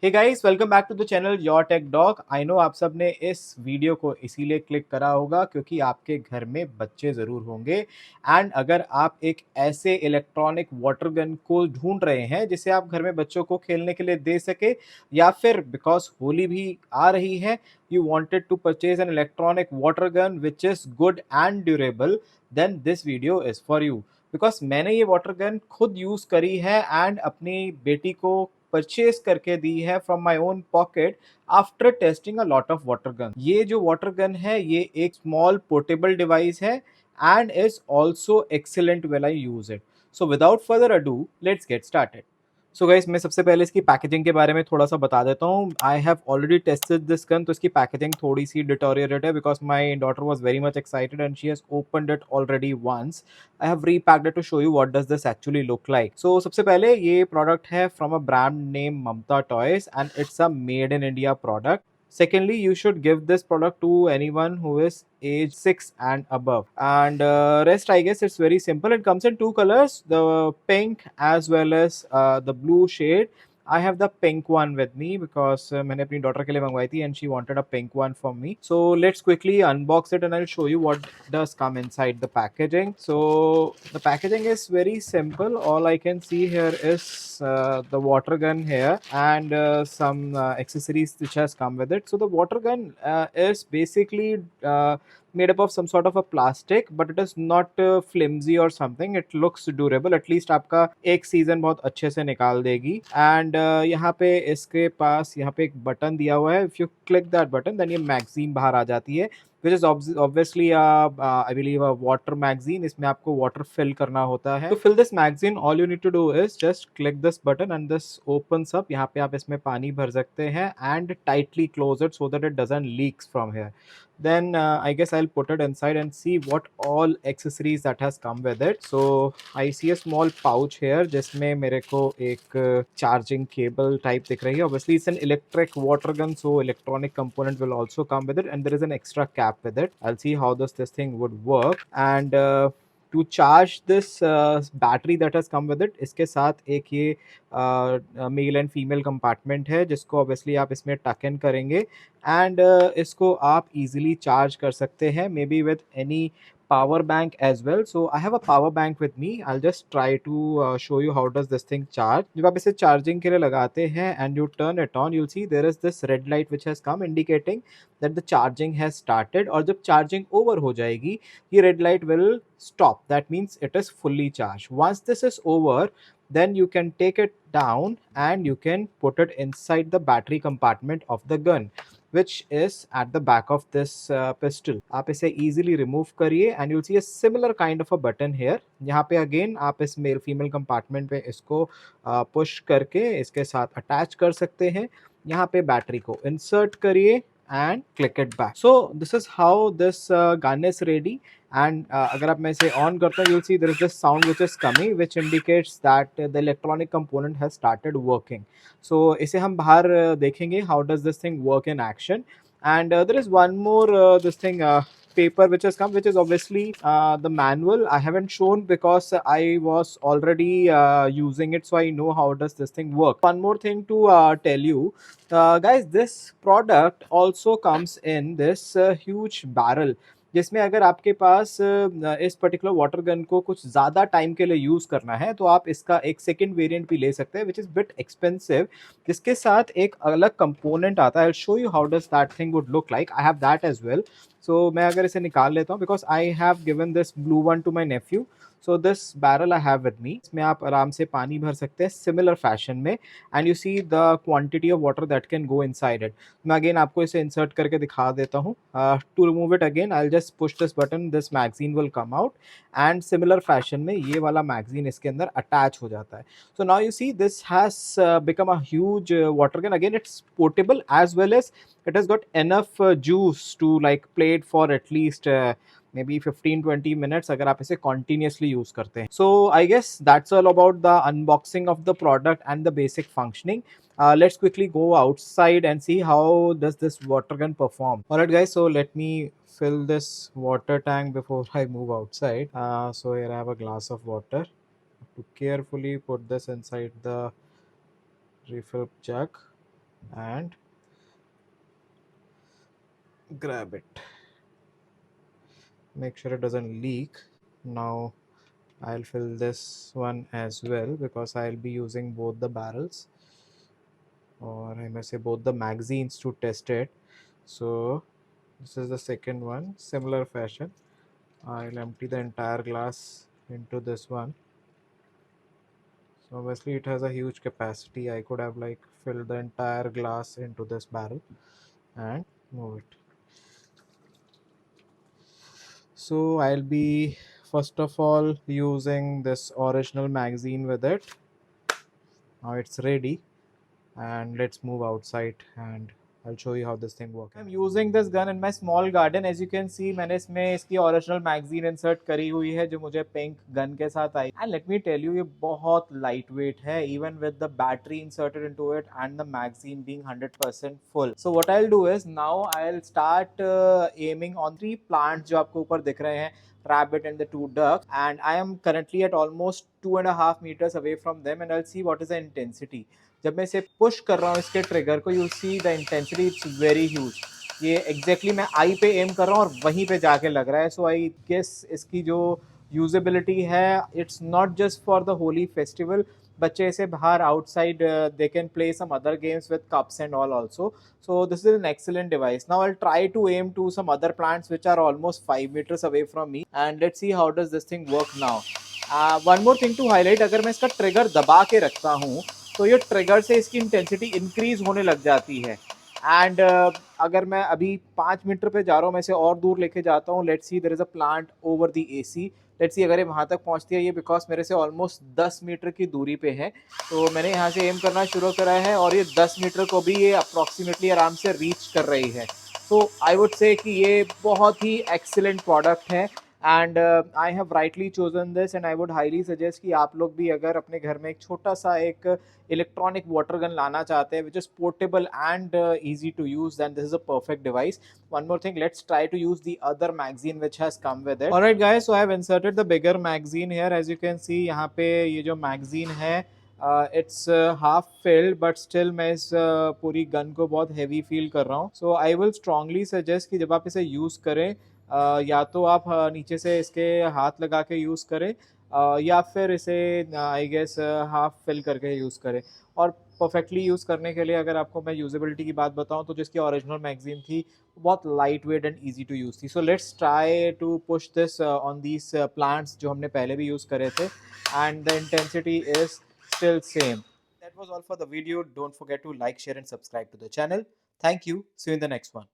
Hey guys, welcome back to the channel your tech dog. I know आप सब ने इस वीडियो को इसीलिए क्लिक करा होगा क्योंकि आपके घर में बच्चे ज़रूर होंगे एंड अगर आप एक ऐसे इलेक्ट्रॉनिक वाटर गन को ढूंढ रहे हैं जिसे आप घर में बच्चों को खेलने के लिए दे सके, या फिर बिकॉज होली भी आ रही है, you wanted to purchase an electronic water gun which is good and durable, then this video is for you. Because मैंने ये वाटर गन खुद यूज़ करी है एंड अपनी बेटी को परचेज करके दी है from my own pocket after testing a lot of water gun. ये जो वाटर गन है ये एक स्मॉल पोर्टेबल डिवाइस है and is also excellent when I use it. So without further ado let's get started. So guys, मैं सबसे पहले इसकी पैकेजिंग के बारे में थोड़ा सा बता देता हूँ। I have already tested this gun, तो इसकी पैकेजिंग थोड़ी सी डिटोरिएटेड है because my daughter was very much excited and she has opened it already once. I have repacked it to show you what does this actually look like. So सबसे पहले ये product है from a brand named Mamta Toys and it's a made in India product. Secondly, you should give this product to anyone who is age 6 and above. And rest, I guess it's very simple. It comes in two colors, the pink as well as the blue shade. I have the pink one with me because मैंने अपनी daughter के लिए मंगवाई थी and she wanted a pink one for me. So let's quickly unbox it and I'll show you what does come inside the packaging. So the packaging is very simple. All I can see here is the water gun here and some accessories which has come with it. So the water gun is basically made up of some sort of a plastic, but it is not flimsy or something. It looks durable. At least आपका एक season बहुत अच्छे से निकाल देगी। And यहाँ पे इसके पास यहाँ पे एक बटन दिया हुआ है। If you click that button then ये मैगजीन बाहर आ जाती है, which is obviously I believe a water magazine. इसमें आपको water fill करना होता है। To fill this magazine, all you need to do is just click this button and this opens up. यहाँ पे आप इसमें पानी भर सकते हैं and tightly close it so that it doesn't leaks from here. Then I guess I'll put it inside and see what all accessories that has come with it. So I see a small pouch here जिसमें मेरे को एक charging cable type दिख रही है. Obviously it's an electric water gun, so electronic component will also come with it, and there is an extra cap with it. I'll see how does this thing would work. And to charge this battery that has come with it, इसके साथ एक ये male and female compartment है जिसको obviously आप इसमें टक इन करेंगे एंड इसको आप इजीली चार्ज कर सकते हैं, may be with any power bank as well. So I have a power bank with me. I'll just try to show you how does this thing charge. जब आप इसे चार्जिंग के लिए लगाते हैं and you turn it on, you'll see there is this red light which has come indicating that the charging has started. और जब charging over हो जाएगी ये red light will stop. That means it is fully charged. Once this is over, then you can take it down and you can put it inside the battery compartment of the gun, which is at the back of this pistol. आप इसे easily remove करिए and you'll see a similar kind of a button here. यहाँ पे again आप इस male female compartment पे इसको push करके इसके साथ अटैच कर सकते हैं। यहाँ पे बैटरी को इंसर्ट करिए and click it back. So this is how this gun is ready. And अगर आप मैं इसे on करता हूँ, you'll see there is this sound which is coming which indicates that the electronic component has started working. So इसे हम बाहर देखेंगे how does this thing work in action. And there is one more this thing paper which has come, which is obviously the manual. I haven't shown because I was already using it, so I know how does this thing work. One more thing to tell you, guys, this product also comes in this huge barrel जिसमें अगर आपके पास इस particular water gun को कुछ ज़्यादा time के लिए use करना है तो आप इसका एक सेकेंड वेरिएंट भी ले सकते हैं, विच इज़ बिट एक्सपेंसिव, जिसके साथ एक अलग कंपोनेंट आता है। I will show you how does that thing would look like. I have that as well. So मैं अगर इसे निकाल लेता हूँ because I have given this blue one to my nephew. So this barrel I have with me. इसमें आप आराम से पानी भर सकते हैं सिमिलर फैशन में and you see the quantity of water that can go inside it. मैं अगेन आपको इसे इंसर्ट करके दिखा देता हूँ। To remove it again I will just push this button, this magazine will come out and similar fashion में ये वाला मैगजीन इसके अंदर अटैच हो जाता है। So now you see this has become a huge water gun. Again it's portable as well as it has got enough juice to like play it for at least maybe 15-20 minutes अगर आप इसे continuously use करते हैं। So I guess that's all about the unboxing of the product and the basic functioning. Let's quickly go outside and see how does this water gun perform. Alright guys, so let me fill this water tank before I move outside. So here I have a glass of water. To carefully put this inside the refill jug. and grab it. Make sure it doesn't leak. Now I'll fill this one as well because I'll be using both the barrels, or I may say both the magazines, to test it. So this is the second one. Similar fashion, I'll empty the entire glass into this one. So obviously it has a huge capacity. I could have like filled the entire glass into this barrel and move it. So I'll be first of all using this original magazine with it. Now it's ready, and let's move outside and I'll show you how this thing works. I'm using this gun in my small garden. As you can see, मैंने इसमें इसकी original magazine insert करी हुई है जो मुझे pink gun के साथ आई. And let me tell you, ये बहुत लाइट वेट है, even with the battery inserted into it and the magazine being 100% full. So what I will do is now I will start aiming on 3 plants जो आपको ऊपर दिख रहे हैं, rabbit and the 2 ducks, and I am currently at almost 2.5 meters away from them, and I'll see what is the intensity. जब मैं इसे push कर रहा हूँ इसके ट्रिगर को, you see the intensity, it's very huge. ये एग्जैक्टली मैं आई पे एम कर रहा हूँ और वहीं पे जाके लग रहा है. सो आई गेस इसकी जो यूजेबिलिटी है, it's not just for the Holi festival. बच्चे इसे बाहर outside they can play some other games with cups and all also. So this is an excellent device. Now I'll try to aim to some other plants which are almost 5 meters away from me, and let's see how does this thing work now. One more thing to highlight, अगर मैं इसका trigger दबा के रखता हूँ तो ये trigger से इसकी इंटेंसिटी इंक्रीज होने लग जाती है. एंड अगर मैं अभी 5 मीटर पे जा रहा हूँ, मैं इसे और दूर लेके जाता हूँ. Let's see, there is a plant over the AC. Let's see अगर ये वहाँ तक पहुँचती है, ये बिकॉज मेरे से ऑलमोस्ट 10 मीटर की दूरी पे है, तो मैंने यहाँ से एम करना शुरू करा है और ये 10 मीटर को भी ये अप्रॉक्सीमेटली आराम से रीच कर रही है. तो आई वुड से कि ये बहुत ही एक्सीलेंट प्रोडक्ट है, and I have rightly chosen this, and I would highly suggest कि आप लोग भी अगर अपने घर में एक छोटा सा एक इलेक्ट्रॉनिक वाटर गन लाना चाहते हैं which is portable and easy to use, then this is a perfect device. One more thing, let's try to use the other magazine which has come with it. Alright guys, so I have inserted the bigger magazine here. As you can see, यहाँ पे ये जो magazine है, it's half filled, but still मैं इस पूरी gun को बहुत heavy feel कर रहा हूँ. So I will strongly suggest कि जब आप इसे यूज़ करें, या तो आप नीचे से इसके हाथ लगा के यूज़ करें, या फिर इसे आई गेस हाफ फिल करके यूज़ करें. और परफेक्टली यूज़ करने के लिए अगर आपको मैं यूजेबिलिटी की बात बताऊं, तो जिसकी ओरिजिनल मैगजीन थी बहुत light weight and easy to use थी. So let's try to push this on these plants जो हमने पहले भी यूज़ करे थे, and the intensity is still same. That was all for the video. Don't forget to like, share and subscribe to the channel. Thank you. See you in the next one.